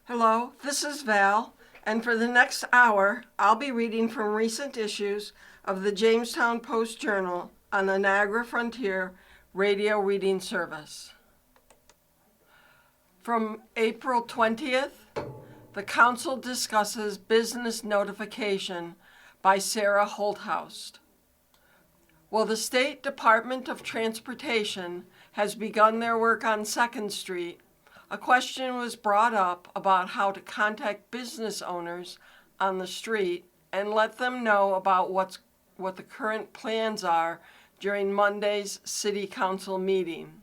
Hello, this is Val, and for the next hour, I'll be reading from recent issues of the Jamestown Post Journal on the Niagara Frontier radio reading service. From April 20th, the Council discusses business notification by Sarah Holthouse. Well, the State Department of Transportation has begun their work on 2nd Street. A question was brought up about how to contact business owners on the street and let them know about what the current plans are during Monday's City Council meeting.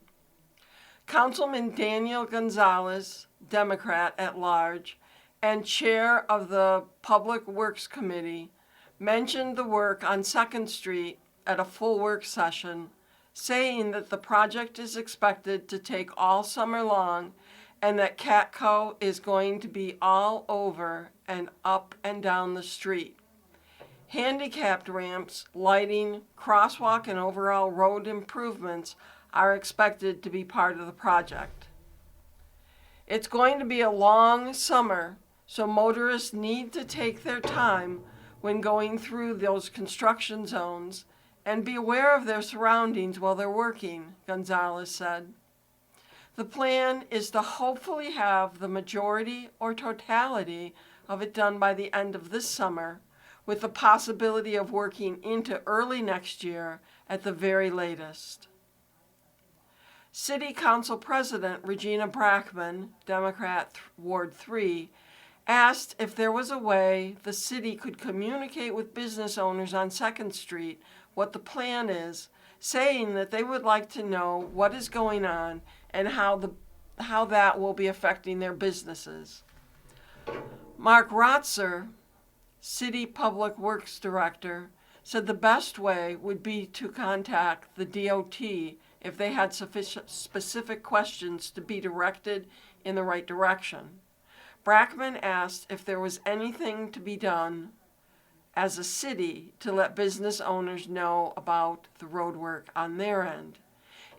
Councilman Daniel Gonzalez, Democrat at large, and chair of the Public Works Committee, mentioned the work on 2nd Street at a full work session, saying that the project is expected to take all summer long and that CATCO is going to be all over and up and down the street. Handicapped ramps, lighting, crosswalk, and overall road improvements are expected to be part of the project. It's going to be a long summer, so motorists need to take their time when going through those construction zones and be aware of their surroundings while they're working, Gonzalez said. The plan is to hopefully have the majority or totality of it done by the end of this summer, with the possibility of working into early next year at the very latest. City Council President Regina Brackman, Democrat Ward 3, asked if there was a way the city could communicate with business owners on 2nd Street what the plan is, saying that they would like to know what is going on and how that will be affecting their businesses. Mark Rotzer, City Public Works Director, said the best way would be to contact the DOT if they had specific questions to be directed in the right direction. Brackman asked if there was anything to be done as a city to let business owners know about the road work on their end.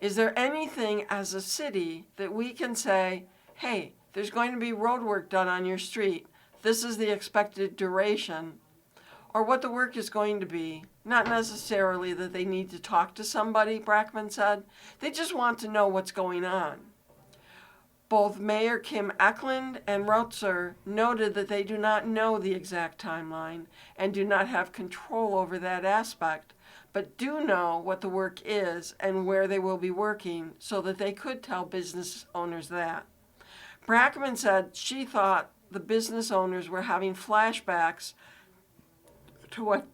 Is there anything as a city that we can say, hey, there's going to be road work done on your street. This is the expected duration, or what the work is going to be. Not necessarily that they need to talk to somebody, Brackman said. They just want to know what's going on. Both Mayor Kim Eklund and Rotzer noted that they do not know the exact timeline and do not have control over that aspect, but do know what the work is and where they will be working so that they could tell business owners that. Brackman said she thought the business owners were having flashbacks to what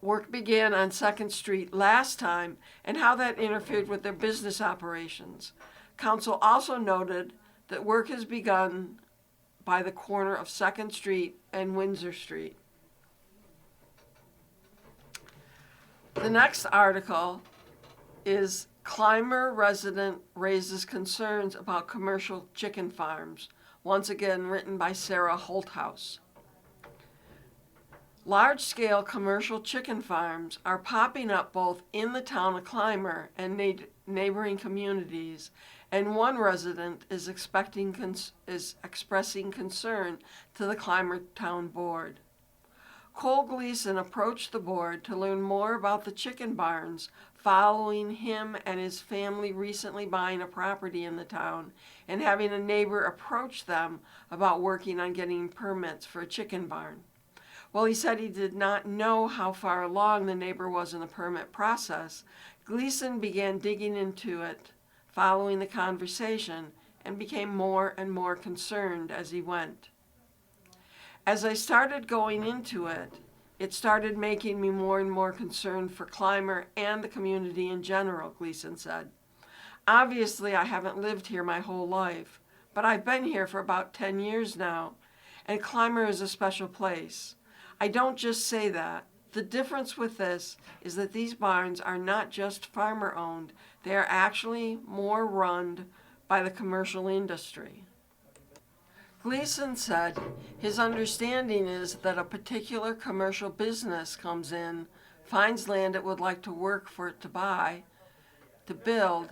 work began on 2nd Street last time and how that interfered with their business operations. Council also noted that work has begun by the corner of 2nd Street and Windsor Street. The next article is Clymer resident raises concerns about commercial chicken farms, once again written by Sarah Holthouse. Large-scale commercial chicken farms are popping up both in the town of Clymer and neighboring communities, and one resident is expressing concern to the Clymer Town Board. Cole Gleason approached the board to learn more about the chicken barns following him and his family recently buying a property in the town and having a neighbor approach them about working on getting permits for a chicken barn. While he said he did not know how far along the neighbor was in the permit process, Gleason began digging into it following the conversation and became more and more concerned as he went. As I started going into it, it started making me more and more concerned for Clymer and the community in general, Gleason said. Obviously, I haven't lived here my whole life, but I've been here for about 10 years now, and Clymer is a special place. I don't just say that. The difference with this is that these barns are not just farmer-owned, they are actually more run by the commercial industry. Gleason said his understanding is that a particular commercial business comes in, finds land it would like to work for it to buy, to build,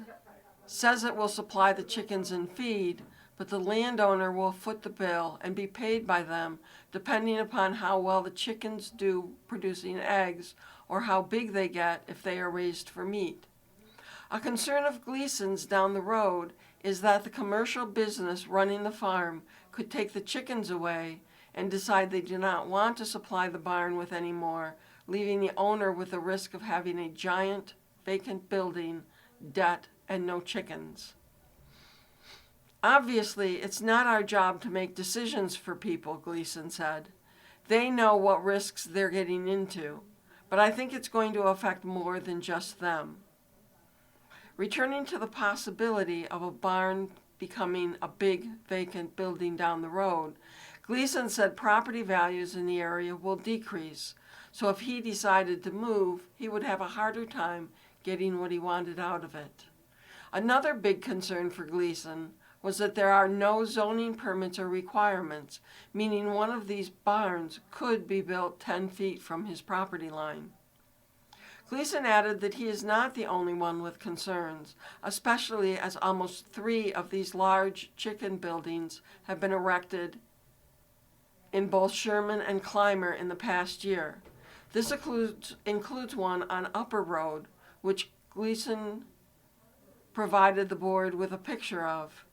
says it will supply the chickens and feed, but the landowner will foot the bill and be paid by them depending upon how well the chickens do producing eggs or how big they get if they are raised for meat. A concern of Gleason's down the road is that the commercial business running the farm could take the chickens away and decide they do not want to supply the barn with any more, leaving the owner with the risk of having a giant vacant building, debt, and no chickens. Obviously, it's not our job to make decisions for people, Gleason said. They know what risks they're getting into, but I think it's going to affect more than just them. Returning to the possibility of a barn becoming a big vacant building down the road, Gleason said property values in the area will decrease, so if he decided to move, he would have a harder time getting what he wanted out of it. Another big concern for Gleason was that there are no zoning permits or requirements, meaning one of these barns could be built 10 feet from his property line. Gleason added that he is not the only one with concerns, especially as almost 3 of these large chicken buildings have been erected in both Sherman and Clymer in the past year. This includes one on Upper Road, which Gleason provided the board with a picture of.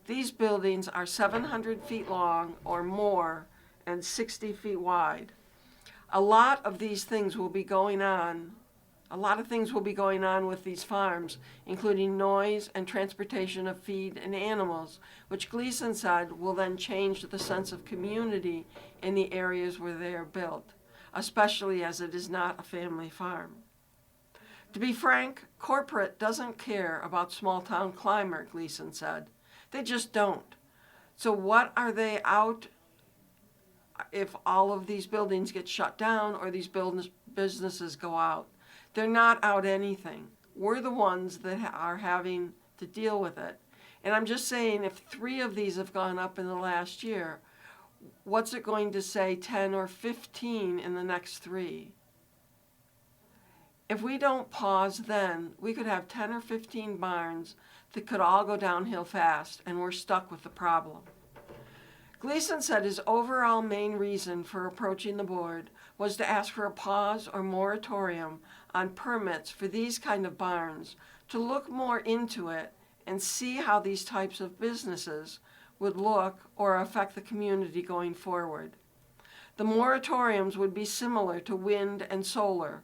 These buildings are 700 feet long or more and 60 feet wide. A lot of things will be going on with these farms, including noise and transportation of feed and animals, which Gleason said will then change the sense of community in the areas where they are built, especially as it is not a family farm. To be frank, corporate doesn't care about small-town Clymer, Gleason said. They just don't. So what are they out if all of these buildings get shut down or these businesses go out? They're not out anything. We're the ones that are having to deal with it. And I'm just saying, if 3 of these have gone up in the last year, what's it going to say 10 or 15 in the next 3? If we don't pause then, we could have 10 or 15 barns that could all go downhill fast, and we're stuck with the problem. Gleason said his overall main reason for approaching the board was to ask for a pause or moratorium on permits for these kind of barns, to look more into it and see how these types of businesses would look or affect the community going forward. The moratoriums would be similar to wind and solar,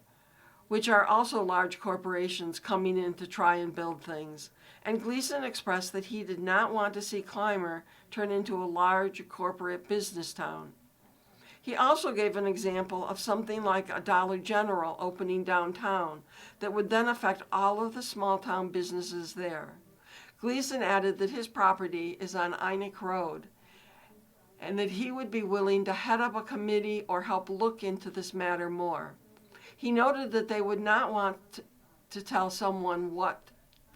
which are also large corporations coming in to try and build things. And Gleason expressed that he did not want to see Clymer turn into a large corporate business town. He also gave an example of something like a Dollar General opening downtown that would then affect all of the small town businesses there. Gleason added that his property is on Einik Road and that he would be willing to head up a committee or help look into this matter more. He noted that they would not want to tell someone what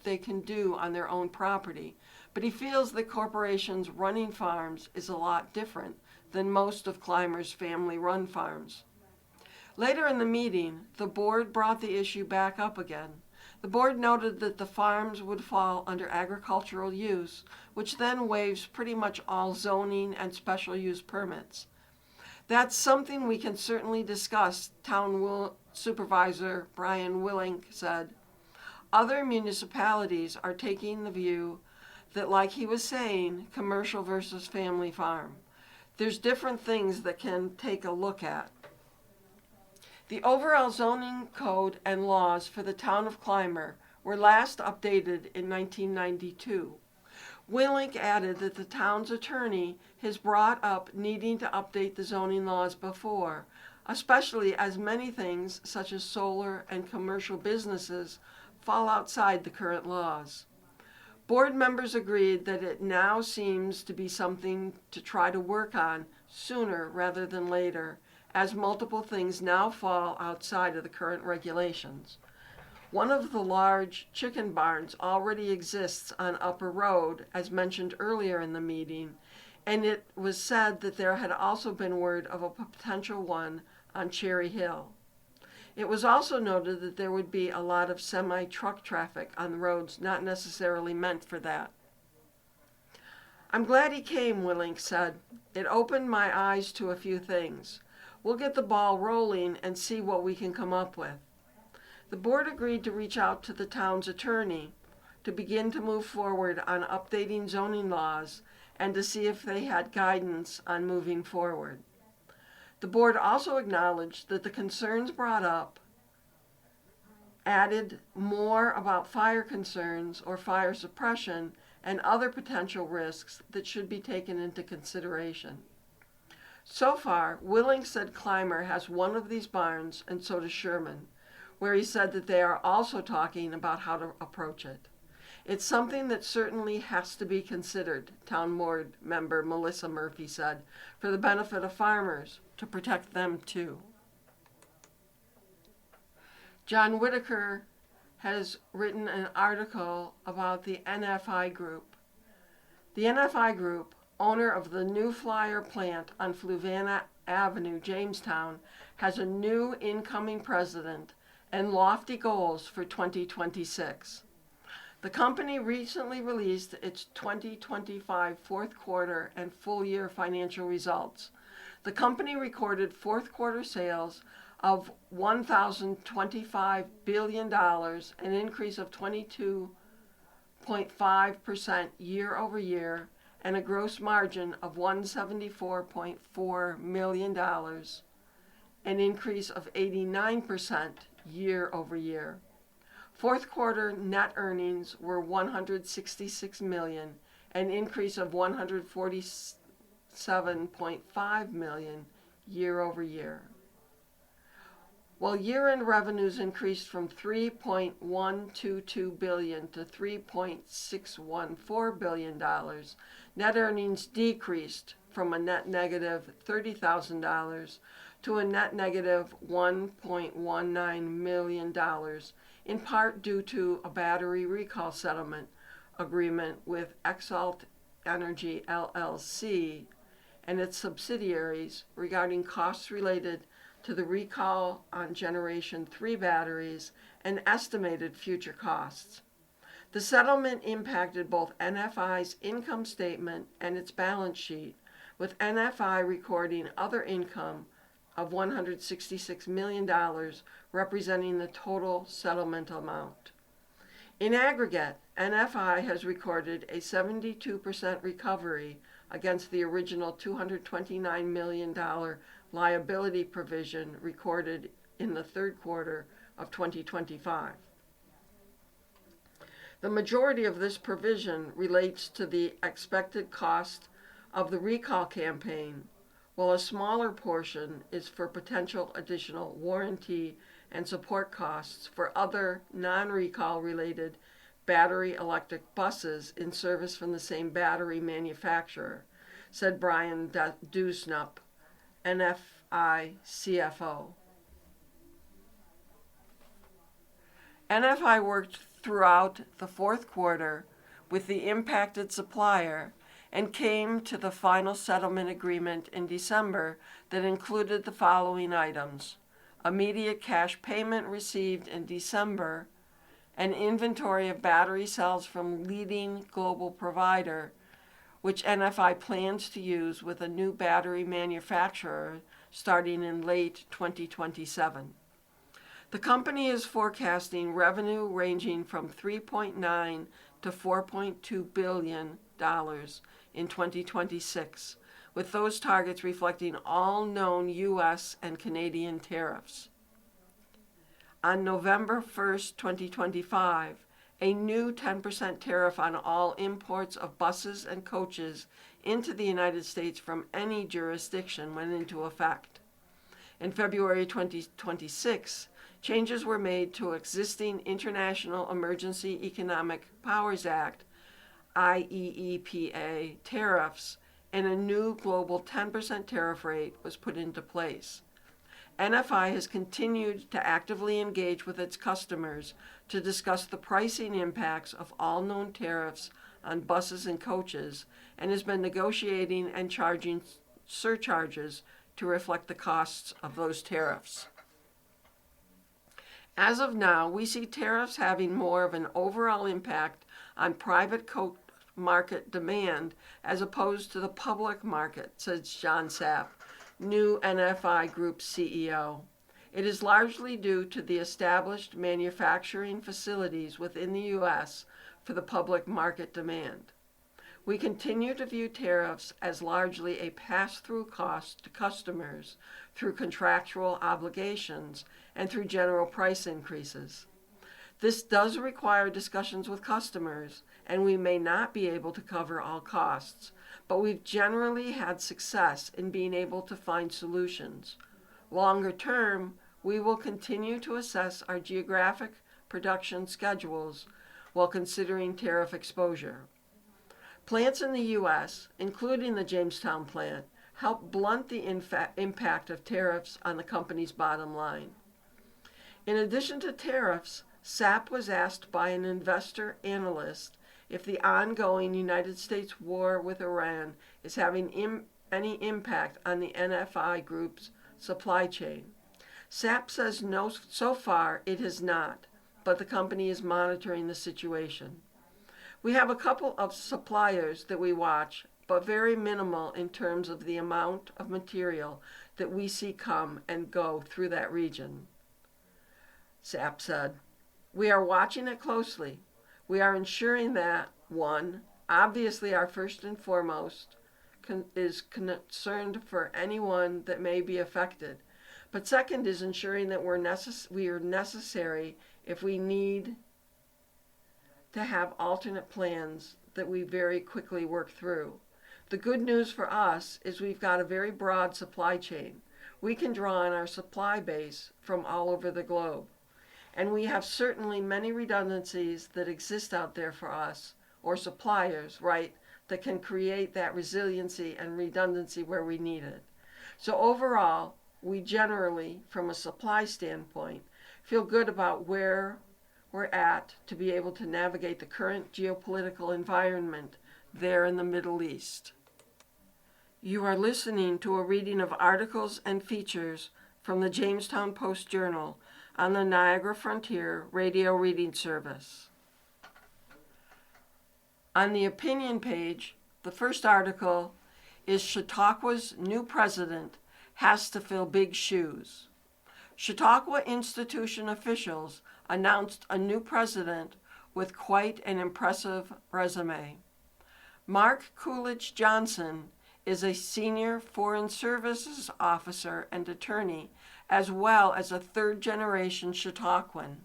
they can do on their own property, but he feels that corporations running farms is a lot different than most of Clymer's family-run farms. Later in the meeting, the board brought the issue back up again. The board noted that the farms would fall under agricultural use, which then waives pretty much all zoning and special use permits. That's something we can certainly discuss, Town Supervisor Brian Willink said. Other municipalities are taking the view that, like he was saying, commercial versus family farm. There's different things that can take a look at. The overall zoning code and laws for the town of Clymer were last updated in 1992. Willink added that the town's attorney has brought up needing to update the zoning laws before, especially as many things such as solar and commercial businesses fall outside the current laws. Board members agreed that it now seems to be something to try to work on sooner rather than later, as multiple things now fall outside of the current regulations. One of the large chicken barns already exists on Upper Road, as mentioned earlier in the meeting, and it was said that there had also been word of a potential one on Cherry Hill. It was also noted that there would be a lot of semi-truck traffic on roads not necessarily meant for that. I'm glad he came, Willink said. It opened my eyes to a few things. We'll get the ball rolling and see what we can come up with. The board agreed to reach out to the town's attorney to begin to move forward on updating zoning laws and to see if they had guidance on moving forward. The board also acknowledged that the concerns brought up added more about fire concerns or fire suppression and other potential risks that should be taken into consideration. So far, Willink said Clymer has one of these barns, and so does Sherman, where he said that they are also talking about how to approach it. It's something that certainly has to be considered, Town Board member Melissa Murphy said, for the benefit of farmers, to protect them too. John Whitaker has written an article about the NFI Group. The NFI Group, owner of the New Flyer plant on Fluvanna Avenue, Jamestown, has a new incoming president and lofty goals for 2026. The company recently released its 2025 fourth quarter and full year financial results. The company recorded fourth quarter sales of $1,025 billion, an increase of 22.5% year over year, and a gross margin of $174.4 million, an increase of 89% year over year. Fourth quarter net earnings were $166 million, an increase of $147.5 million year over year. While year-end revenues increased from $3.122 billion to $3.614 billion, net earnings decreased from a net negative $30,000 to a net negative $1.19 million, in part due to a battery recall settlement agreement with Exalt Energy LLC and its subsidiaries regarding costs related to the recall on Generation 3 batteries and estimated future costs. The settlement impacted both NFI's income statement and its balance sheet, with NFI recording other income of $166 million, representing the total settlement amount. In aggregate, NFI has recorded a 72% recovery against the original $229 million liability provision recorded in the third quarter of 2025. The majority of this provision relates to the expected cost of the recall campaign, while a smaller portion is for potential additional warranty and support costs for other non-recall related battery electric buses in service from the same battery manufacturer, said Brian Dusnup, NFI CFO. NFI worked throughout the fourth quarter with the impacted supplier and came to the final settlement agreement in December that included the following items: immediate cash payment received in December, an inventory of battery cells from leading global provider, which NFI plans to use with a new battery manufacturer starting in late 2027. The company is forecasting revenue ranging from $3.9 to $4.2 billion in 2026, with those targets reflecting all known U.S. and Canadian tariffs. On November 1st, 2025, a new 10% tariff on all imports of buses and coaches into the United States from any jurisdiction went into effect. In February 2026, changes were made to existing International Emergency Economic Powers Act, IEEPA, tariffs, and a new global 10% tariff rate was put into place. NFI has continued to actively engage with its customers to discuss the pricing impacts of all known tariffs on buses and coaches, and has been negotiating and charging surcharges to reflect the costs of those tariffs. As of now, we see tariffs having more of an overall impact on private market demand as opposed to the public market, says John Sapp, new NFI Group CEO. It is largely due to the established manufacturing facilities within the U.S. for the public market demand. We continue to view tariffs as largely a pass-through cost to customers through contractual obligations and through general price increases. This does require discussions with customers, and we may not be able to cover all costs, but we've generally had success in being able to find solutions. Longer term, we will continue to assess our geographic production schedules while considering tariff exposure. Plants in the U.S., including the Jamestown plant, help blunt the impact of tariffs on the company's bottom line. In addition to tariffs, Sapp was asked by an investor analyst if the ongoing United States war with Iran is having any impact on the NFI Group's supply chain. Sapp says no, so far it has not, but the company is monitoring the situation. We have a couple of suppliers that we watch, but very minimal in terms of the amount of material that we see come and go through that region. Sapp said, "We are watching it closely. We are ensuring that, one, obviously our first and foremost is concerned for anyone that may be affected, but second is ensuring that we are necessary if we need to have alternate plans that we very quickly work through. The good news for us is we've got a very broad supply chain. We can draw on our supply base from all over the globe. And we have certainly many redundancies that exist out there for us, or suppliers, right, that can create that resiliency and redundancy where we need it. So overall, we generally, from a supply standpoint, feel good about where we're at to be able to navigate the current geopolitical environment there in the Middle East." You are listening to a reading of articles and features from the Jamestown Post Journal on the Niagara Frontier Radio Reading Service. On the opinion page, the first article is Chautauqua's new president has to fill big shoes. Chautauqua institution officials announced a new president with quite an impressive resume. Mark Coolidge Johnson is a senior Foreign Services officer and attorney, as well as a third-generation Chautauquan.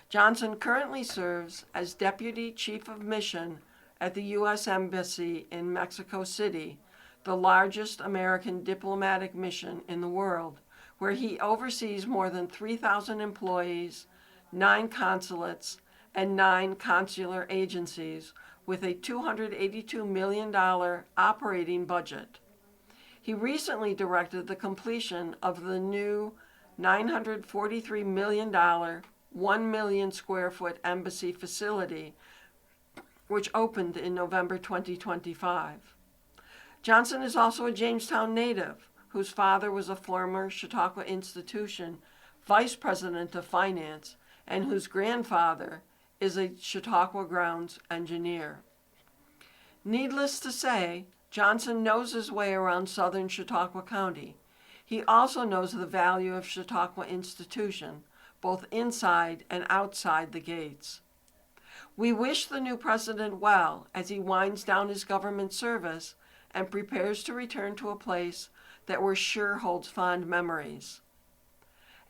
Johnson currently serves as Deputy Chief of Mission at the U.S. Embassy in Mexico City, the largest American diplomatic mission in the world, where he oversees more than 3,000 employees, 9 consulates, and 9 consular agencies, with a $282 million operating budget. He recently directed the completion of the new $943 million, 1 million square foot embassy facility, which opened in November 2025. Johnson is also a Jamestown native, whose father was a former Chautauqua institution vice president of finance, and whose grandfather is a Chautauqua grounds engineer. Needless to say, Johnson knows his way around southern Chautauqua County. He also knows the value of Chautauqua institution, both inside and outside the gates. We wish the new president well as he winds down his government service and prepares to return to a place that we're sure holds fond memories.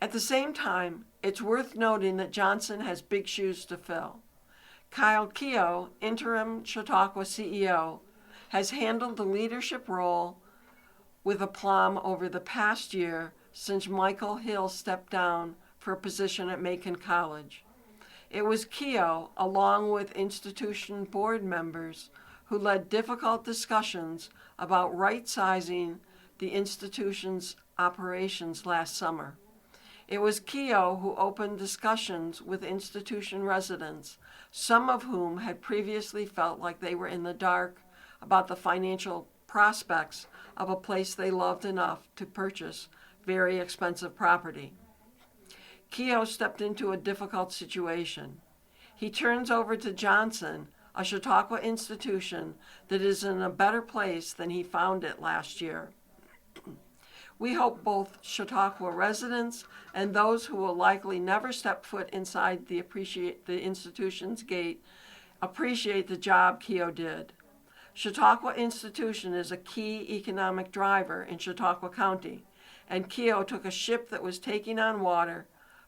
At the same time, it's worth noting that Johnson has big shoes to fill. Kyle Keogh, interim Chautauqua CEO, has handled the leadership role with aplomb over the past year since Michael Hill stepped down for a position at Macon College. It was Keogh, along with institution board members, who led difficult discussions about right-sizing the institution's operations last summer. It was Keogh who opened discussions with institution residents, some of whom had previously felt like they were in the dark about the financial prospects of a place they loved enough to purchase very expensive property. Keogh stepped into a difficult situation. He turns over to Johnson a Chautauqua institution that is in a better place than he found it last year. We hope both Chautauqua residents and those who will likely never step foot inside the institution's gate appreciate the job Keough did. Chautauqua Institution is a key economic driver in Chautauqua County, and Keough took a ship that was taking on water,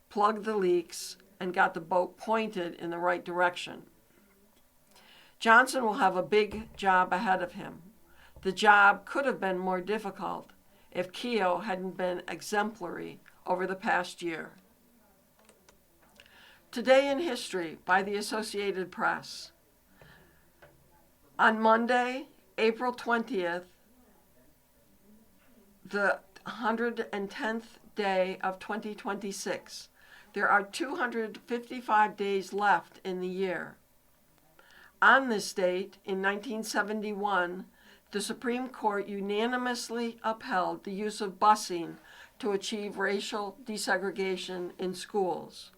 plugged the leaks, and got the boat pointed in the right direction. Johnson will have a big job ahead of him. The job could have been more difficult if Keough hadn't been exemplary over the past year. Today in History by the Associated Press. On Monday, April 20th, the 110th day of 2026, there are 255 days left in the year. On this date, in 1971, the Supreme Court unanimously upheld the use of busing to achieve racial desegregation in schools.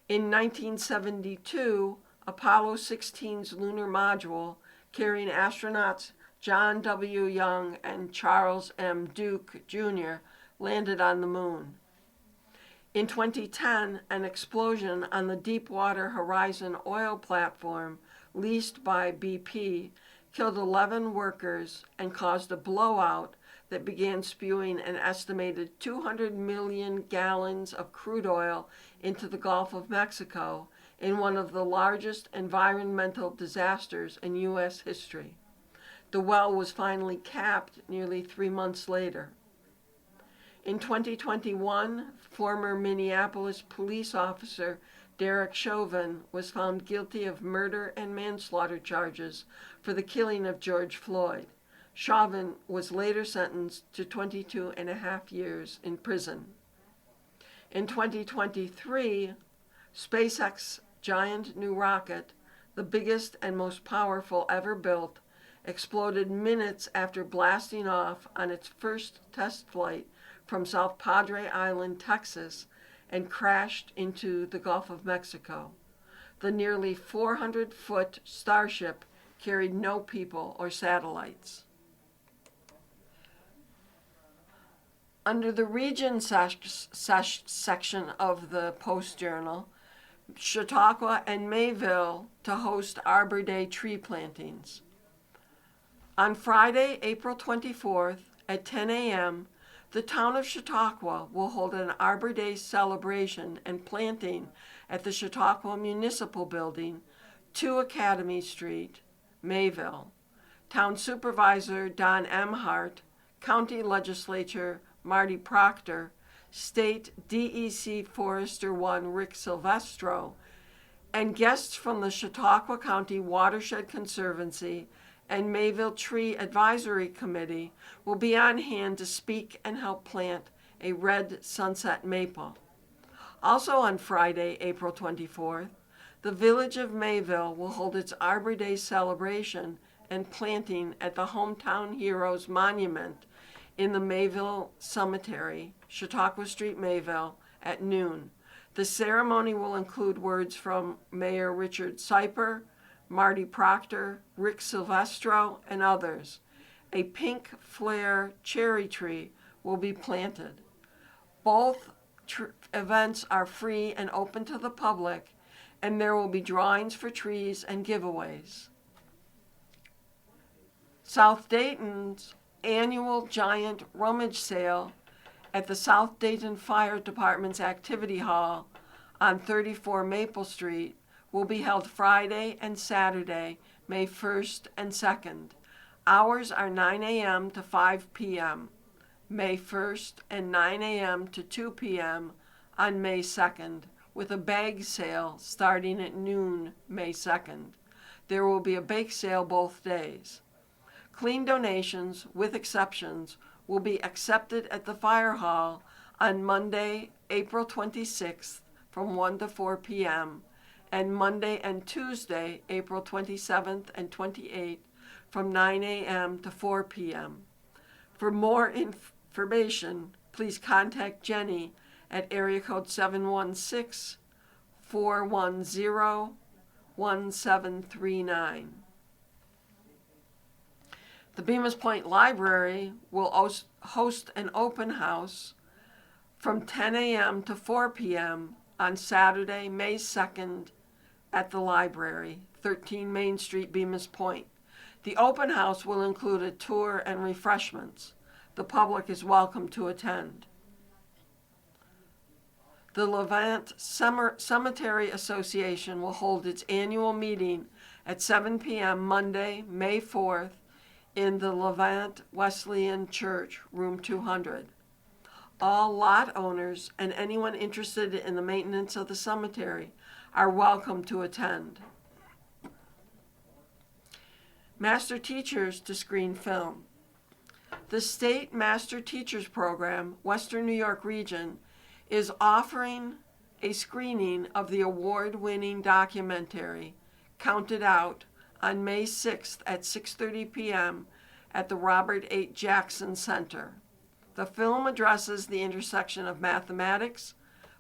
In 1972, Apollo 16's lunar module, carrying astronauts John W. Young and Charles M. Duke, Jr., landed on the moon. In 2010, an explosion on the Deepwater Horizon oil platform leased by BP killed 11 workers and caused a blowout that began spewing an estimated 200 million gallons of crude oil into the Gulf of Mexico in one of the largest environmental disasters in U.S. history. The well was finally capped nearly 3 months later. In 2021, former Minneapolis police officer Derek Chauvin was found guilty of murder and manslaughter charges for the killing of George Floyd. Chauvin was later sentenced to 22 and a half years in prison. In 2023, SpaceX's giant new rocket, the biggest and most powerful ever built, exploded minutes after blasting off on its first test flight from South Padre Island, Texas, and crashed into the Gulf of Mexico. The nearly 400-foot Starship carried no people or satellites. Under the region section of the Post Journal, Chautauqua and Mayville to host Arbor Day tree plantings. On Friday, April 24th at 10 a.m., the town of Chautauqua will hold an Arbor Day celebration and planting at the Chautauqua Municipal Building, 2 Academy Street, Mayville. Town Supervisor Don M. Hart, County Legislature Marty Proctor, State DEC Forester 1 Rick Silvestro, and guests from the Chautauqua County Watershed Conservancy and Mayville Tree Advisory Committee will be on hand to speak and help plant a red sunset maple. Also on Friday, April 24th, the Village of Mayville will hold its Arbor Day celebration and planting at the Hometown Heroes Monument in the Mayville Cemetery, Chautauqua Street, Mayville, at noon. The ceremony will include words from Mayor Richard Syper, Marty Proctor, Rick Silvestro, and others. A pink flare cherry tree will be planted. Both events are free and open to the public, and there will be drawings for trees and giveaways. South Dayton's annual giant rummage sale at the South Dayton Fire Department's Activity Hall on 34 Maple Street will be held Friday and Saturday, May 1st and 2nd. Hours are 9 a.m. to 5 p.m. May 1st and 9 a.m. to 2 p.m. on May 2nd, with a bag sale starting at noon May 2nd. There will be a bake sale both days. Clean donations, with exceptions, will be accepted at the Fire Hall on Monday, April 26th from 1 to 4 p.m. and Monday and Tuesday, April 27th and 28th from 9 a.m. to 4 p.m. For more information, please contact Jenny at area code 716-410-1111 1739. The Bemis Point Library will host an open house from 10 a.m. to 4 p.m. on Saturday, May 2nd at the library, 13 Main Street, Bemis Point. The open house will include a tour and refreshments. The public is welcome to attend. The Levant Cemetery Association will hold its annual meeting at 7 p.m. Monday, May 4th in the Levant Wesleyan Church, room 200. All lot owners and anyone interested in the maintenance of the cemetery are welcome to attend. Master teachers to screen film. The State Master Teachers Program, Western New York Region, is offering a screening of the award-winning documentary, Counted Out, on May 6th at 6:30 p.m. at the Robert H. Jackson Center. The film addresses the intersection of mathematics,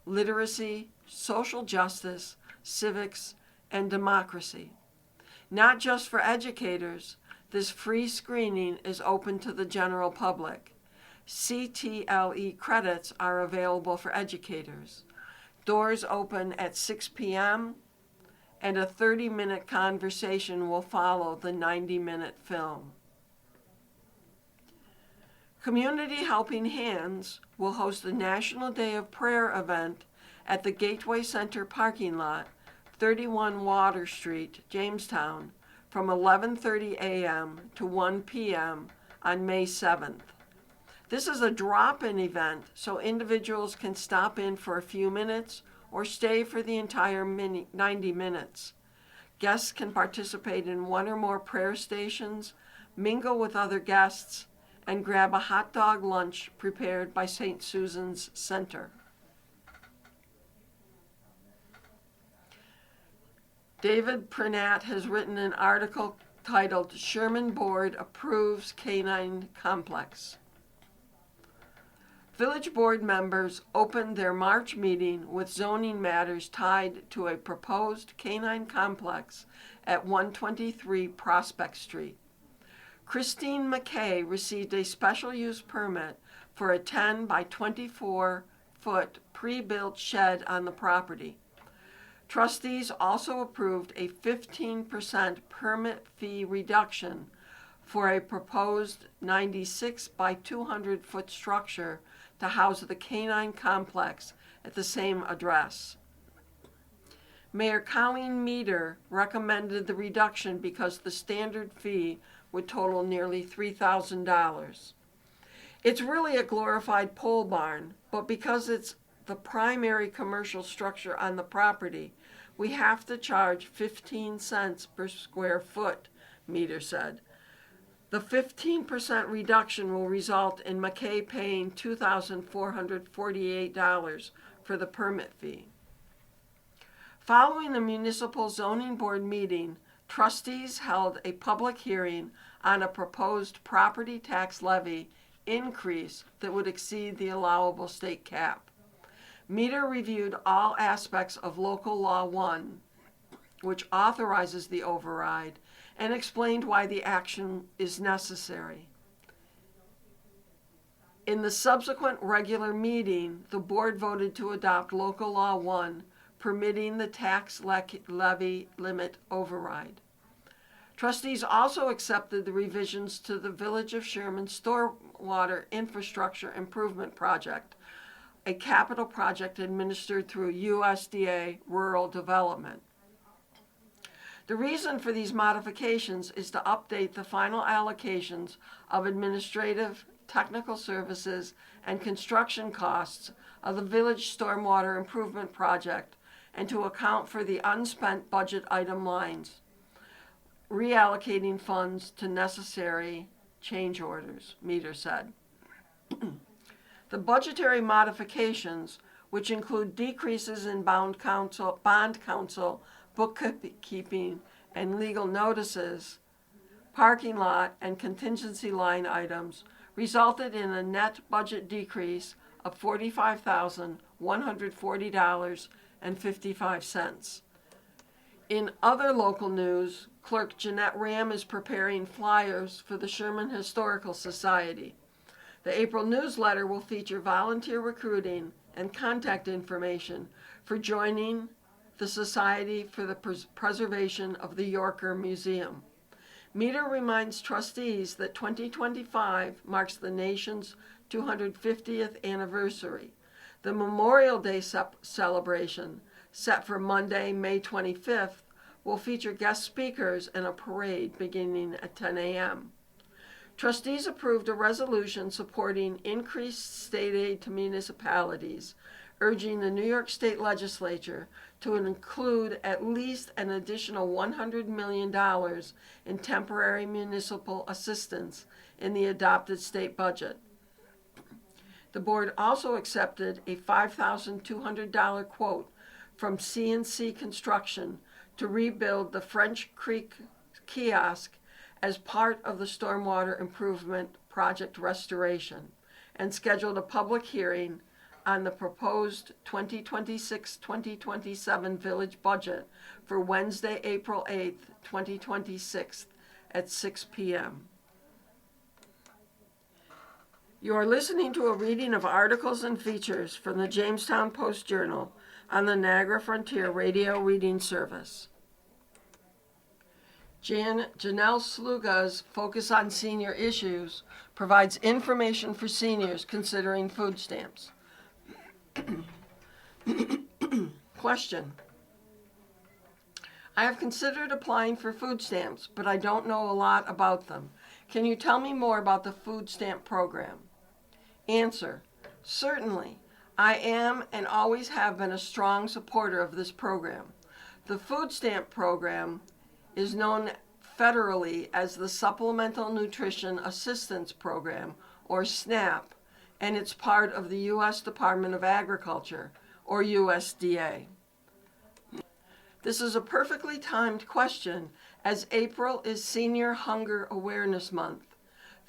literacy, social justice, civics, and democracy. Not just for educators, this free screening is open to the general public. CTLE credits are available for educators. Doors open at 6 p.m. and a 30-minute conversation will follow the 90-minute film. Community Helping Hands will host a National Day of Prayer event at the Gateway Center parking lot, 31 Water Street, Jamestown, from 11:30 a.m. to 1 p.m. on May 7th. This is a drop-in event, so individuals can stop in for a few minutes or stay for the entire 90 minutes. Guests can participate in one or more prayer stations, mingle with other guests, and grab a hot dog lunch prepared by St. Susan's Center. David Prenat has written an article titled Sherman Board Approves Canine Complex. Village board members opened their March meeting with zoning matters tied to a proposed canine complex at 123 Prospect Street. Christine McKay received a special use permit for a 10 by 24 foot pre-built shed on the property. Trustees also approved a 15% permit fee reduction for a proposed 96 by 200 foot structure to house the canine complex at the same address. Mayor Colleen Meader recommended the reduction because the standard fee would total nearly $3,000. It's really a glorified pole barn, but because it's the primary commercial structure on the property, we have to charge 15 cents per square foot, Meader said. The 15% reduction will result in McKay paying $2,448 for the permit fee. Following the municipal zoning board meeting, trustees held a public hearing on a proposed property tax levy increase that would exceed the allowable state cap. Meader reviewed all aspects of Local Law 1, which authorizes the override, and explained why the action is necessary. In the subsequent regular meeting, the board voted to adopt Local Law 1, permitting the tax levy limit override. Trustees also accepted the revisions to the Village of Sherman Stormwater Infrastructure Improvement Project, a capital project administered through USDA Rural Development. The reason for these modifications is to update the final allocations of administrative, technical services, and construction costs of the Village Stormwater Improvement Project and to account for the unspent budget item lines, reallocating funds to necessary change orders, Meader said. The budgetary modifications, which include decreases in bond counsel, bookkeeping, and legal notices, parking lot, and contingency line items, resulted in a net budget decrease of $45,140.55. In other local news, Clerk Jeanette Ram is preparing flyers for the Sherman Historical Society. The April newsletter will feature volunteer recruiting and contact information for joining the Society for the Preservation of the Yorker Museum. Meter reminds trustees that 2025 marks the nation's 250th anniversary. The Memorial Day celebration, set for Monday, May 25th, will feature guest speakers and a parade beginning at 10 a.m. Trustees approved a resolution supporting increased state aid to municipalities, urging the New York State Legislature to include at least an additional $100 million in temporary municipal assistance in the adopted state budget. The board also accepted a $5,200 quote from C&C Construction to rebuild the French Creek kiosk as part of the stormwater improvement project restoration, and scheduled a public hearing on the proposed 2026-2027 village budget for Wednesday, April 8th, 2026 at 6 p.m. You are listening to a reading of articles and features from the Jamestown Post Journal on the Niagara Frontier Radio Reading Service. Janelle Sluga's Focus on Senior Issues provides information for seniors considering food stamps. Question. I have considered applying for food stamps, but I don't know a lot about them. Can you tell me more about the food stamp program? Answer. Certainly. I am and always have been a strong supporter of this program. The food stamp program is known federally as the Supplemental Nutrition Assistance Program, or SNAP, and it's part of the U.S. Department of Agriculture, or USDA. This is a perfectly timed question, as April is Senior Hunger Awareness Month.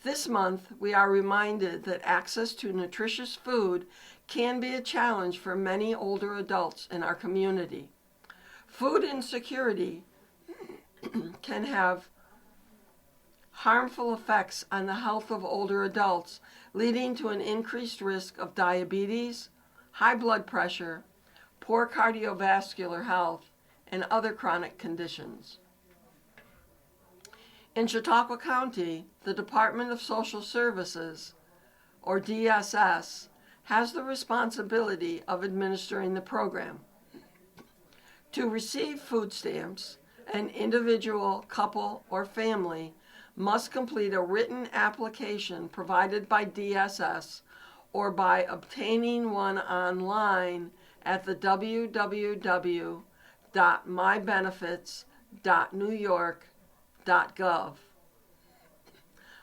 This month, we are reminded that access to nutritious food can be a challenge for many older adults in our community. Food insecurity can have harmful effects on the health of older adults, leading to an increased risk of diabetes, high blood pressure, poor cardiovascular health, and other chronic conditions. In Chautauqua County, the Department of Social Services, or DSS, has the responsibility of administering the program. To receive food stamps, an individual, couple, or family must complete a written application provided by DSS or by obtaining one online at the www.mybenefits.newyork.gov.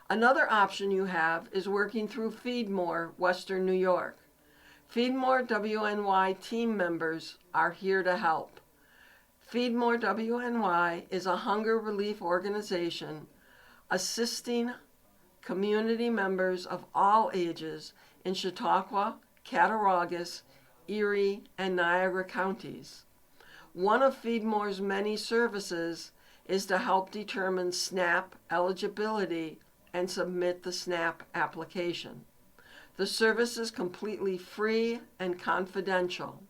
Another option you have is working through Feedmore, Western New York. Feedmore WNY team members are here to help. Feedmore WNY is a hunger relief organization assisting community members of all ages in Chautauqua, Cattaraugus, Erie, and Niagara counties. One of Feedmore's many services is to help determine SNAP eligibility and submit the SNAP application. The service is completely free and confidential.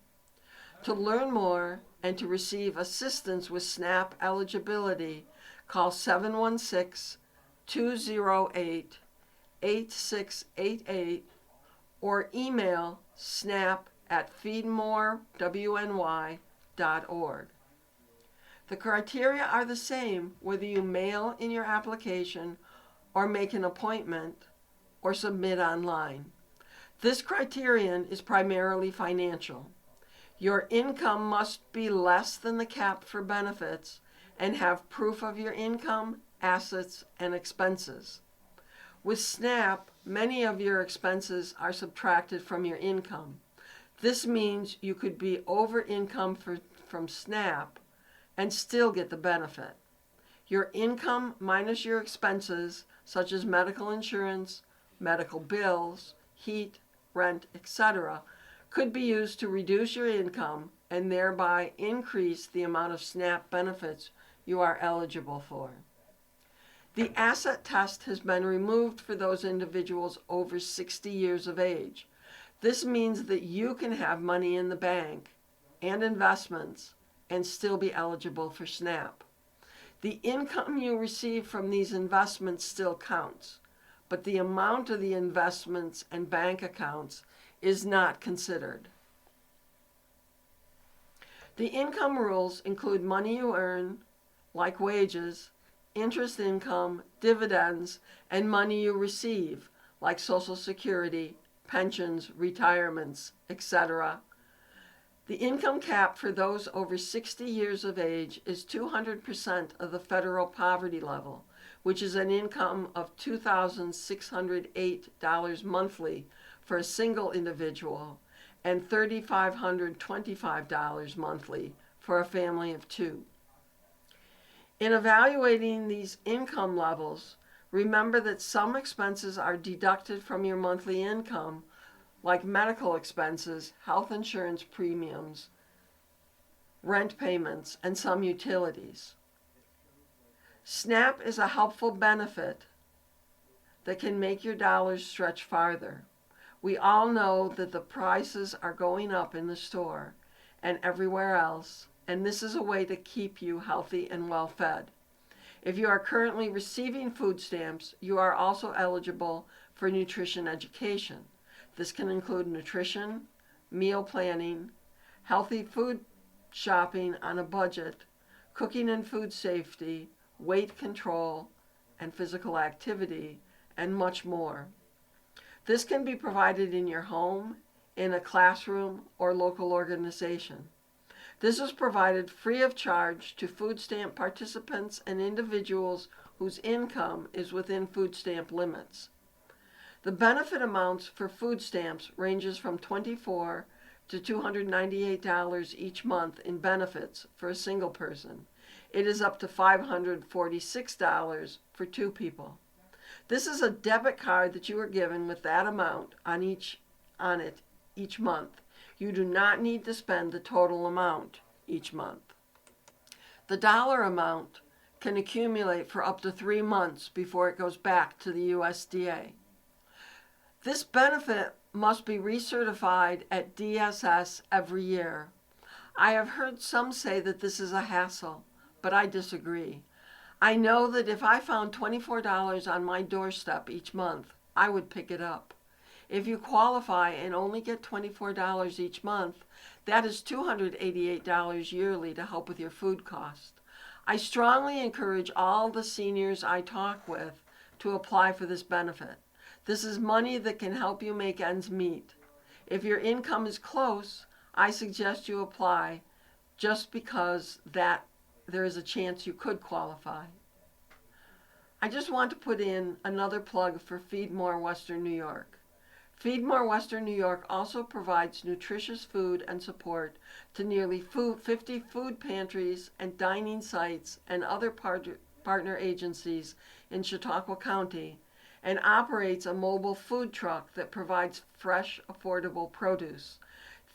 To learn more and to receive assistance with SNAP eligibility, call 716-208-8688 or email snap@feedmorewny.org. The criteria are the same whether you mail in your application or make an appointment or submit online. This criterion is primarily financial. Your income must be less than the cap for benefits and have proof of your income, assets, and expenses. With SNAP, many of your expenses are subtracted from your income. This means you could be over income from SNAP and still get the benefit. Your income minus your expenses, such as medical insurance, medical bills, heat, rent, etc., could be used to reduce your income and thereby increase the amount of SNAP benefits you are eligible for. The asset test has been removed for those individuals over 60 years of age. This means that you can have money in the bank and investments and still be eligible for SNAP. The income you receive from these investments still counts, but the amount of the investments and bank accounts is not considered. The income rules include money you earn, like wages, interest income, dividends, and money you receive, like Social Security, pensions, retirements, etc. The income cap for those over 60 years of age is 200% of the federal poverty level, which is an income of $2,608 monthly for a single individual and $3,525 monthly for a family of two. In evaluating these income levels, remember that some expenses are deducted from your monthly income, like medical expenses, health insurance premiums, rent payments, and some utilities. SNAP is a helpful benefit that can make your dollars stretch farther. We all know that the prices are going up in the store and everywhere else, and this is a way to keep you healthy and well fed. If you are currently receiving food stamps, you are also eligible for nutrition education. This can include nutrition, meal planning, healthy food shopping on a budget, cooking and food safety, weight control, and physical activity, and much more. This can be provided in your home, in a classroom, or local organization. This is provided free of charge to food stamp participants and individuals whose income is within food stamp limits. The benefit amounts for food stamps ranges from $24 to $298 each month in benefits for a single person. It is up to $546 for two people. This is a debit card that you are given with that amount on it each month. You do not need to spend the total amount each month. The dollar amount can accumulate for up to 3 months before it goes back to the USDA. This benefit must be recertified at DSS every year. I have heard some say that this is a hassle, but I disagree. I know that if I found $24 on my doorstep each month, I would pick it up. If you qualify and only get $24 each month, that is $288 yearly to help with your food cost. I strongly encourage all the seniors I talk with to apply for this benefit. This is money that can help you make ends meet. If your income is close, I suggest you apply just because there is a chance you could qualify. I just want to put in another plug for Feed More Western New York. Feed More Western New York also provides nutritious food and support to nearly 50 food pantries and dining sites and other partner agencies in Chautauqua County, and operates a mobile food truck that provides fresh, affordable produce.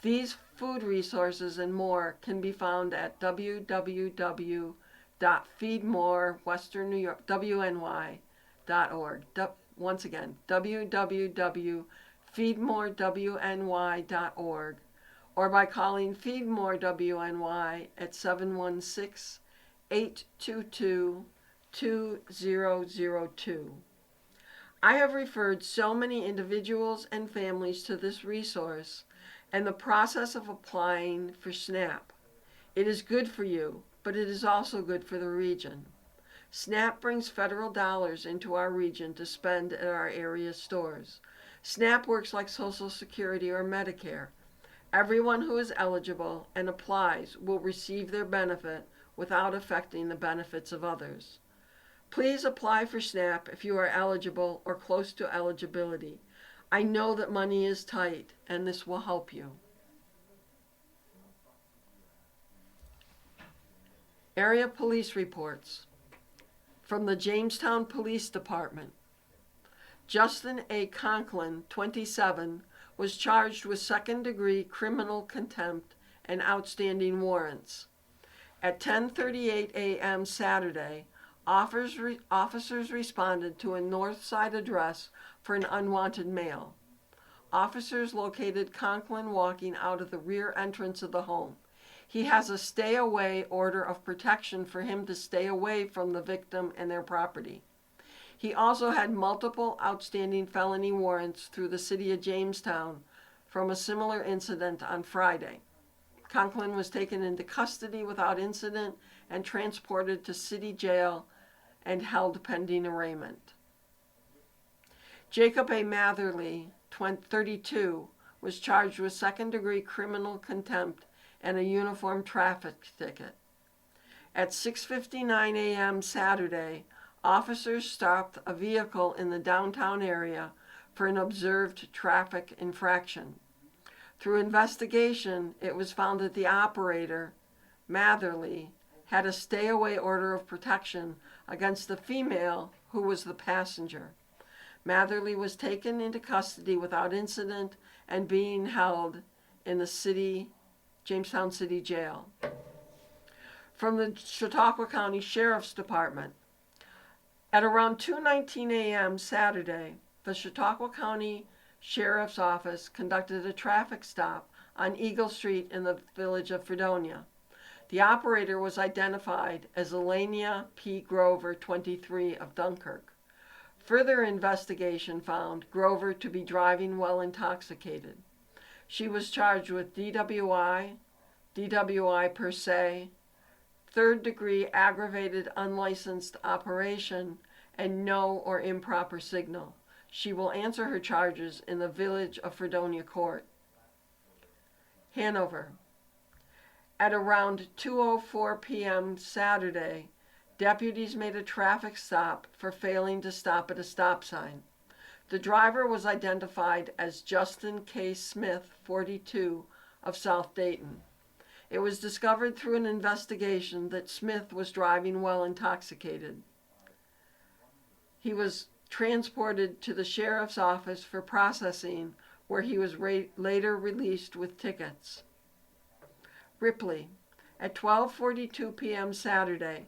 These food resources and more can be found at www.feedmorewesternny.org. Once again, www.feedmorewny.org, or by calling Feed More WNY at 716-822-2002. I have referred so many individuals and families to this resource and the process of applying for SNAP. It is good for you, but it is also good for the region. SNAP brings federal dollars into our region to spend at our area stores. SNAP works like Social Security or Medicare. Everyone who is eligible and applies will receive their benefit without affecting the benefits of others. Please apply for SNAP if you are eligible or close to eligibility. I know that money is tight, and this will help you. Area police reports. From the Jamestown Police Department. Justin A. Conklin, 27, was charged with second-degree criminal contempt and outstanding warrants. At 10:38 a.m. Saturday, officers responded to a North Side address for an unwanted male. Officers located Conklin walking out of the rear entrance of the home. He has a stay-away order of protection for him to stay away from the victim and their property. He also had multiple outstanding felony warrants through the city of Jamestown from a similar incident on Friday. Conklin was taken into custody without incident and transported to city jail and held pending arraignment. Jacob A. Matherly, 32, was charged with second-degree criminal contempt and a uniform traffic ticket. At 6:59 a.m. Saturday, officers stopped a vehicle in the downtown area for an observed traffic infraction. Through investigation, it was found that the operator, Matherly, had a stay-away order of protection against the female who was the passenger. Matherly was taken into custody without incident and being held in the Jamestown City Jail. From the Chautauqua County Sheriff's Department, at around 2:19 a.m. Saturday, the Chautauqua County Sheriff's Office conducted a traffic stop on Eagle Street in the village of Fredonia. The operator was identified as Elenia P. Grover, 23, of Dunkirk. Further investigation found Grover to be driving while intoxicated. She was charged with DWI, DWI per se, third-degree aggravated unlicensed operation, and no or improper signal. She will answer her charges in the Village of Fredonia Court. Hanover. At around 2:04 p.m. Saturday, deputies made a traffic stop for failing to stop at a stop sign. The driver was identified as Justin K. Smith, 42, of South Dayton. It was discovered through an investigation that Smith was driving while intoxicated. He was transported to the sheriff's office for processing, where he was later released with tickets. Ripley. At 12:42 p.m. Saturday,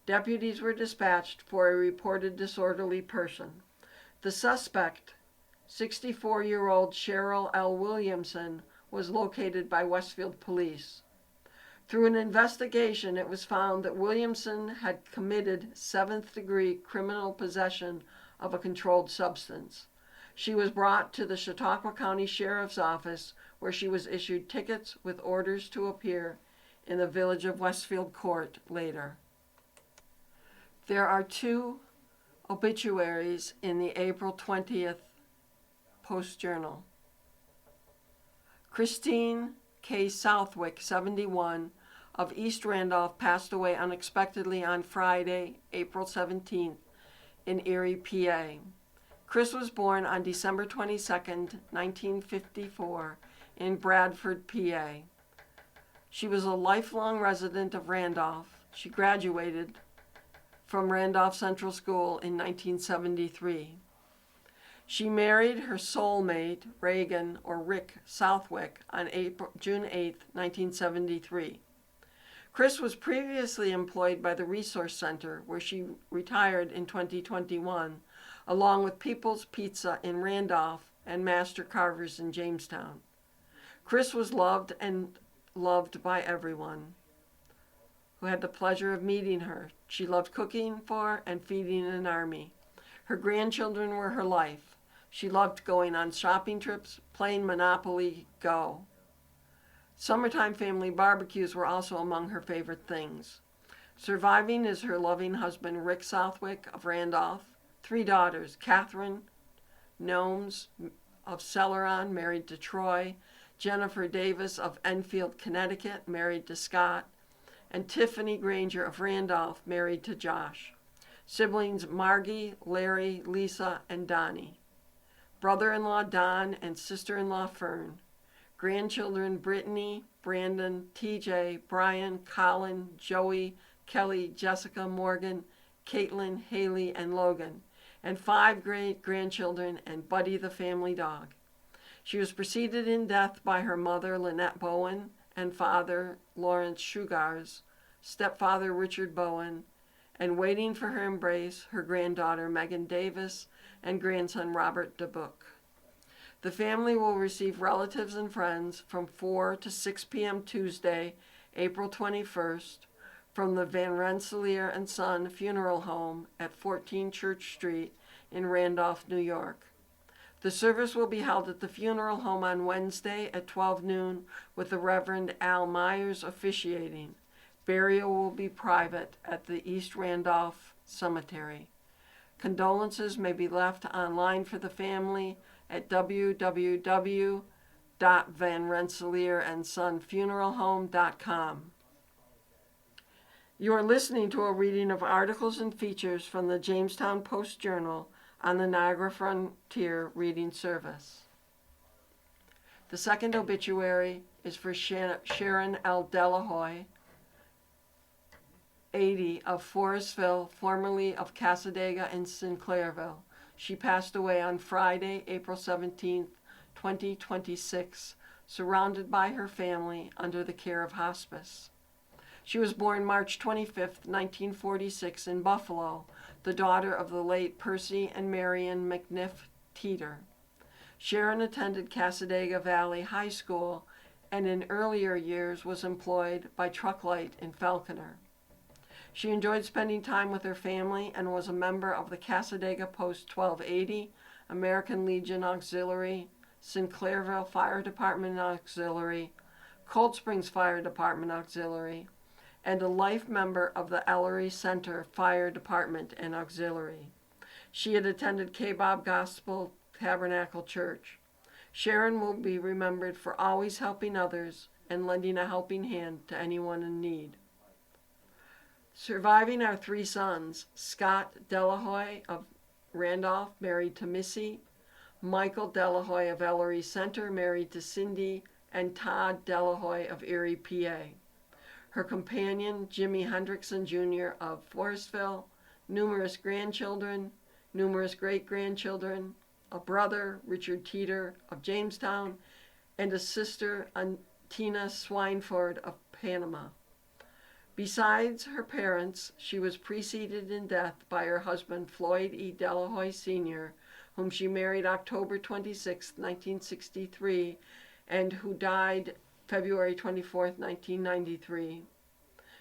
deputies were dispatched for a reported disorderly person. The suspect, 64-year-old Cheryl L. Williamson, was located by Westfield Police. Through an investigation, it was found that Williamson had committed 7th-degree criminal possession of a controlled substance. She was brought to the Chautauqua County Sheriff's Office, where she was issued tickets with orders to appear in the Village of Westfield Court later. There are 2 obituaries in the April 20th Post Journal. Christine K. Southwick, 71, of East Randolph, passed away unexpectedly on Friday, April 17th, in Erie, PA. Chris was born on December 22nd, 1954, in Bradford, PA. She was a lifelong resident of Randolph. She graduated from Randolph Central School in 1973. She married her soulmate, Reagan, or Rick Southwick, on June 8, 1973. Chris was previously employed by the Resource Center, where she retired in 2021, along with People's Pizza in Randolph and Master Carvers in Jamestown. Chris was loved by everyone who had the pleasure of meeting her. She loved cooking for and feeding an army. Her grandchildren were her life. She loved going on shopping trips, playing Monopoly Go. Summertime family barbecues were also among her favorite things. Surviving is her loving husband, Rick Southwick of Randolph, 3 daughters, Catherine Gnomes of Celeron, married to Troy, Jennifer Davis of Enfield, Connecticut, married to Scott, and Tiffany Granger of Randolph, married to Josh. Siblings Margie, Larry, Lisa, and Donnie. Brother-in-law Don and sister-in-law Fern. Grandchildren Brittany, Brandon, TJ, Brian, Colin, Joey, Kelly, Jessica, Morgan, Caitlin, Haley, and Logan. And 5 great-grandchildren and Buddy the family dog. She was preceded in death by her mother, Lynette Bowen, and father Lawrence Shugars, stepfather Richard Bowen, and waiting for her embrace, her granddaughter Megan Davis and grandson Robert DeBook. The family will receive relatives and friends from 4 to 6 p.m. Tuesday, April 21st, from the Van Rensselaer and Son Funeral Home at 14 Church Street in Randolph, New York. The service will be held at the funeral home on Wednesday at 12 noon with the Reverend Al Myers officiating. Burial will be private at the East Randolph Cemetery. Condolences may be left online for the family at www.vanrensselaerandsonfuneralhome.com. You are listening to a reading of articles and features from the Jamestown Post Journal on the Niagara Frontier Reading Service. The second obituary is for Sharon L. Delahoy, 80, of Forestville, formerly of Cassadaga and Sinclairville. She passed away on Friday, April 17, 2026, surrounded by her family under the care of hospice. She was born March 25, 1946, in Buffalo, the daughter of the late Percy and Marion McNiff Teeter. Sharon attended Cassadaga Valley High School and in earlier years was employed by Trucklight in Falconer. She enjoyed spending time with her family and was a member of the Cassadaga Post 1280, American Legion Auxiliary, Sinclairville Fire Department Auxiliary, Cold Springs Fire Department Auxiliary, and a life member of the Ellery Center Fire Department and Auxiliary. She had attended Kabob Gospel Tabernacle Church. Sharon will be remembered for always helping others and lending a helping hand to anyone in need. Surviving are 3 sons: Scott Delahoy of Randolph, married to Missy; Michael Delahoy of Ellery Center, married to Cindy; and Todd Delahoy of Erie, PA. Her companion, Jimmy Hendrickson Jr. of Forestville; numerous grandchildren, numerous great-grandchildren; a brother, Richard Teeter of Jamestown; and a sister, Tina Swineford of Panama. Besides her parents, she was preceded in death by her husband, Floyd E. Delahoy Sr., whom she married October 26, 1963, and who died February 24, 1993.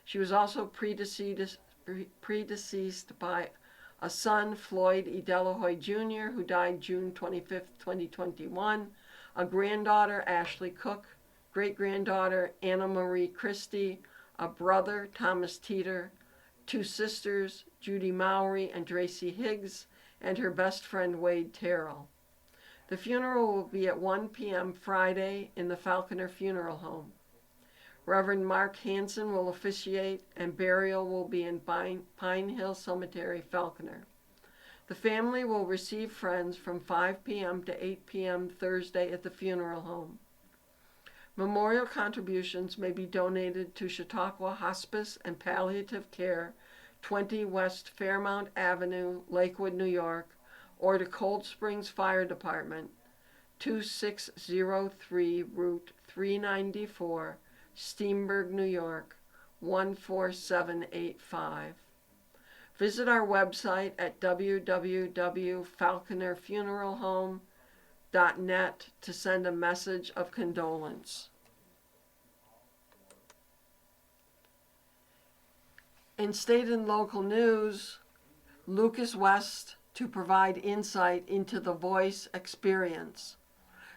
She was also predeceased by a son, Floyd E. Delahoy Jr., who died June 25, 2021, a granddaughter, Ashley Cook, great-granddaughter, Anna Marie Christie, a brother, Thomas Teeter, 2 sisters, Judy Mowry and Tracy Higgs, and her best friend, Wade Terrell. The funeral will be at 1 p.m. Friday in the Falconer Funeral Home. Reverend Mark Hansen will officiate, and burial will be in Pine Hill Cemetery, Falconer. The family will receive friends from 5 p.m. to 8 p.m. Thursday at the funeral home. Memorial contributions may be donated to Chautauqua Hospice and Palliative Care, 20 West Fairmount Avenue, Lakewood, New York, or to Cold Springs Fire Department, 2603 Route 394, Steenburg, New York, 14785. Visit our website at www.falconerfuneralhome.net to send a message of condolence. In state and local news, Lucas West to provide insight into the voice experience.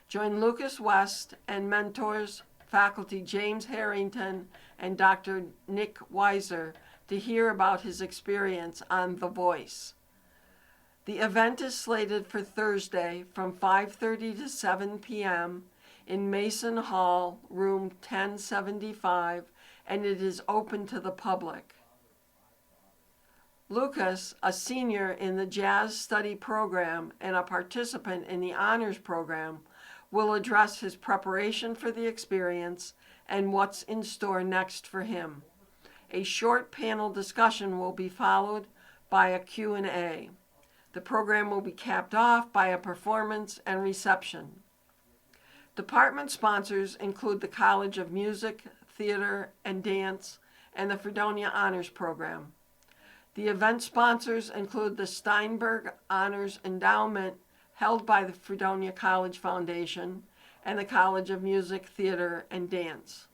Join Lucas West and mentors, faculty James Harrington and Dr. Nick Weiser to hear about his experience on The Voice. The event is slated for Thursday from 5:30 to 7 p.m. in Mason Hall, room 1075, and it is open to the public. Lucas, a senior in the Jazz Study program and a participant in the Honors program, will address his preparation for the experience and what's in store next for him. A short panel discussion will be followed by a Q&A. The program will be capped off by a performance and reception. Department sponsors include the College of Music, Theater, and Dance and the Fredonia Honors Program. The event sponsors include the Steinberg Honors Endowment held by the Fredonia College Foundation and the College of Music, Theater, and Dance.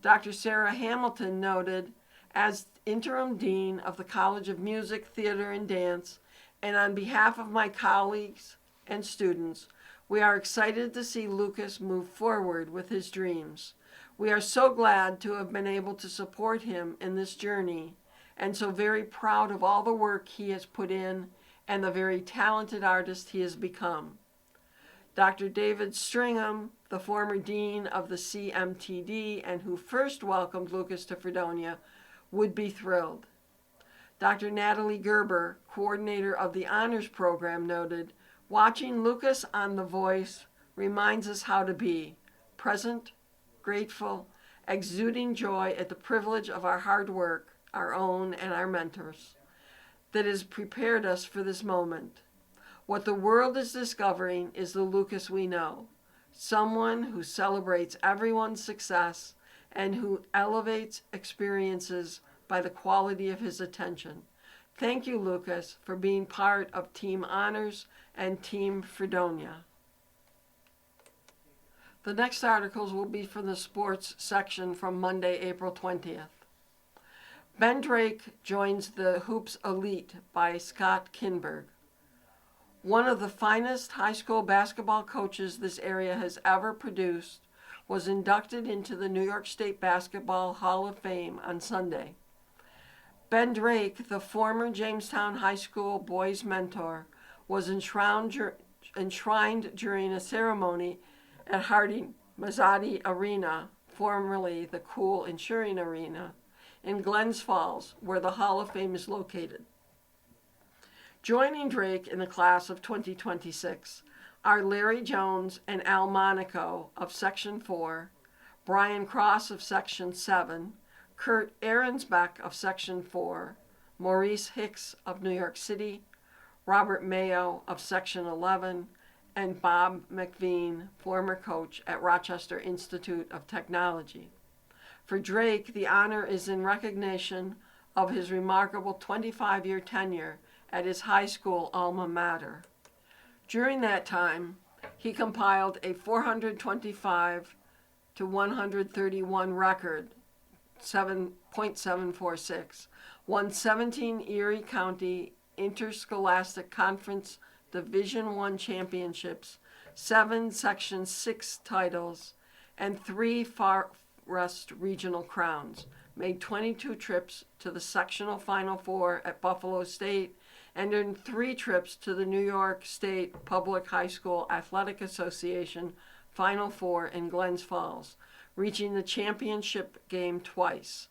Dr. Sarah Hamilton noted, as interim dean of the College of Music, Theater, and Dance, and on behalf of my colleagues and students, we are excited to see Lucas move forward with his dreams. We are so glad to have been able to support him in this journey, and so very proud of all the work he has put in and the very talented artist he has become. Dr. David Stringham, the former dean of the CMTD and who first welcomed Lucas to Fredonia, would be thrilled. Dr. Natalie Gerber, coordinator of the honors program, noted, "Watching Lucas on The Voice reminds us how to be present, grateful, exuding joy at the privilege of our hard work, our own and our mentors, that has prepared us for this moment. What the world is discovering is the Lucas we know, someone who celebrates everyone's success and who elevates experiences by the quality of his attention. Thank you, Lucas, for being part of Team Honors and Team Fredonia." The next articles will be from the sports section from Monday, April 20th. Ben Drake joins the Hoops Elite by Scott Kinberg. One of the finest high school basketball coaches this area has ever produced was inducted into the New York State Basketball Hall of Fame on Sunday. Ben Drake, the former Jamestown High School boys mentor, was enshrined during a ceremony at Harding Mazzati Arena, formerly the Cool Insuring Arena, in Glens Falls, where the Hall of Fame is located. Joining Drake in the class of 2026 are Larry Jones and Al Monaco of Section 4, Brian Cross of Section 7, Kurt Ahrensbeck of Section 4, Maurice Hicks of New York City, Robert Mayo of Section 11, and Bob McVean, former coach at Rochester Institute of Technology. For Drake, the honor is in recognition of his remarkable 25-year tenure at his high school alma mater. During that time, he compiled a 425 to 131 record, 7.746, won 17 Erie County Interscholastic Conference Division I championships, 7 Section 6 titles, and 3 Far West Regional crowns, made 22 trips to the sectional Final Four at Buffalo State, and earned 3 trips to the New York State Public High School Athletic Association Final Four in Glens Falls, reaching the championship game twice.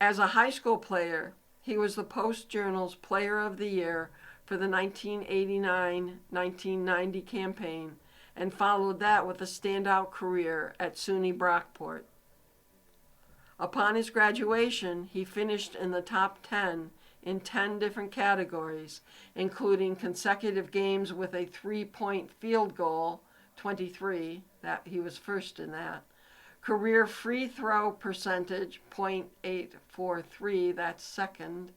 As a high school player, he was the Post Journal's Player of the Year for the 1989-1990 campaign, and followed that with a standout career at SUNY Brockport. Upon his graduation, he finished in the top 10 in 10 different categories, including consecutive games with a 3-point field goal, 23, that he was first in that, career free throw percentage, .843, that's second,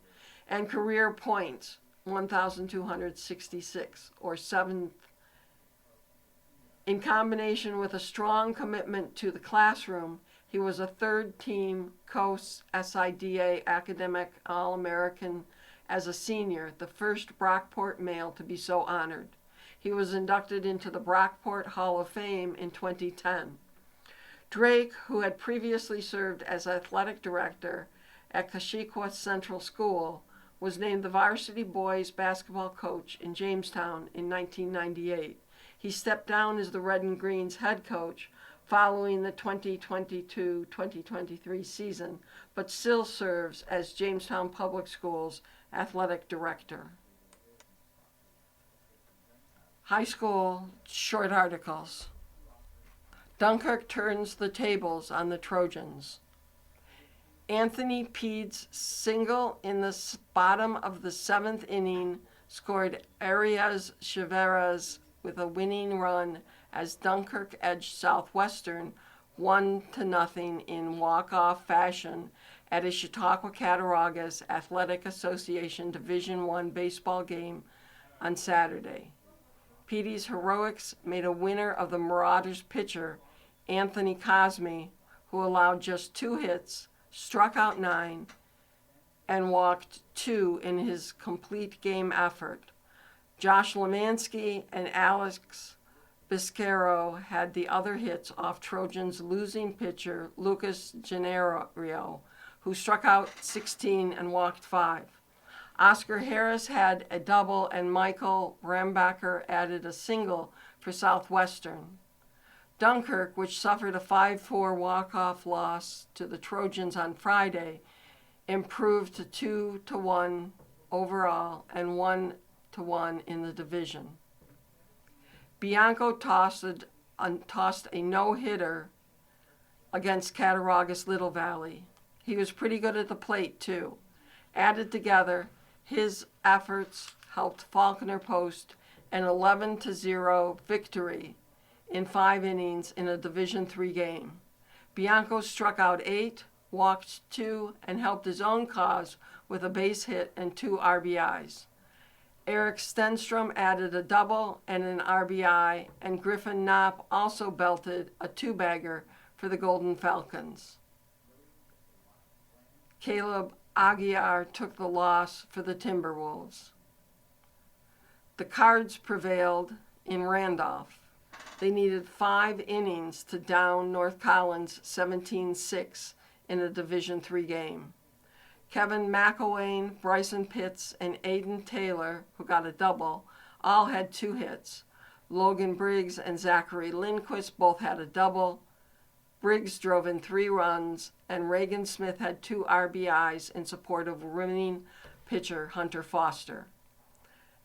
and career points, 1,266, or 7th. In combination with a strong commitment to the classroom, he was a third-team Coast SIDA Academic All-American as a senior, the first Brockport male to be so honored. He was inducted into the Brockport Hall of Fame in 2010. Drake, who had previously served as athletic director at Coshicua Central School, was named the varsity boys basketball coach in Jamestown in 1998. He stepped down as the Red and Green's head coach following the 2022-2023 season, but still serves as Jamestown Public Schools athletic director. High school short articles. Dunkirk turns the tables on the Trojans. Anthony Pede's single in the bottom of the 7th inning scored Arias Chivera's with a winning run as Dunkirk edged Southwestern 1-0 in walk-off fashion at a Chautauqua Cattaraugus Athletic Association Division I baseball game on Saturday. Petey's heroics made a winner of the Marauders pitcher, Anthony Cosme, who allowed just 2 hits, struck out 9, and walked 2 in his complete game effort. Josh Lemansky and Alex Biscaro had the other hits off Trojans' losing pitcher, Lucas Gennaro, who struck out 16 and walked 5. Oscar Harris had a double, and Michael Rambacher added a single for Southwestern. Dunkirk, which suffered a 5-4 walk-off loss to the Trojans on Friday, improved to 2-1 overall and 1-1 in the division. Bianco tossed a no-hitter against Cattaraugus Little Valley. He was pretty good at the plate, too. Added together, his efforts helped Faulkner post an 11-0 victory in 5 innings in a Division III game. Bianco struck out 8, walked 2, and helped his own cause with a base hit and 2 RBIs. Eric Stenstrom added a double and an RBI, and Griffin Knopp also belted a 2-bagger for the Golden Falcons. Caleb Aguiar took the loss for the Timberwolves. The Cards prevailed in Randolph. They needed 5 innings to down North Collins 17-6 in a Division III game. Kevin McElwain, Bryson Pitts, and Aiden Taylor, who got a double, all had 2 hits. Logan Briggs and Zachary Lindquist both had a double. Briggs drove in 3 runs, and Reagan Smith had 2 RBIs in support of winning pitcher Hunter Foster.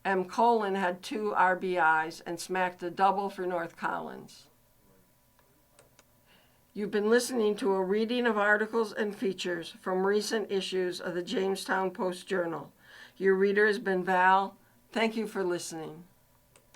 M. Colin had 2 RBIs and smacked a double for North Collins. You've been listening to a reading of articles and features from recent issues of the Jamestown Post Journal. Your reader has been Val. Thank you for listening.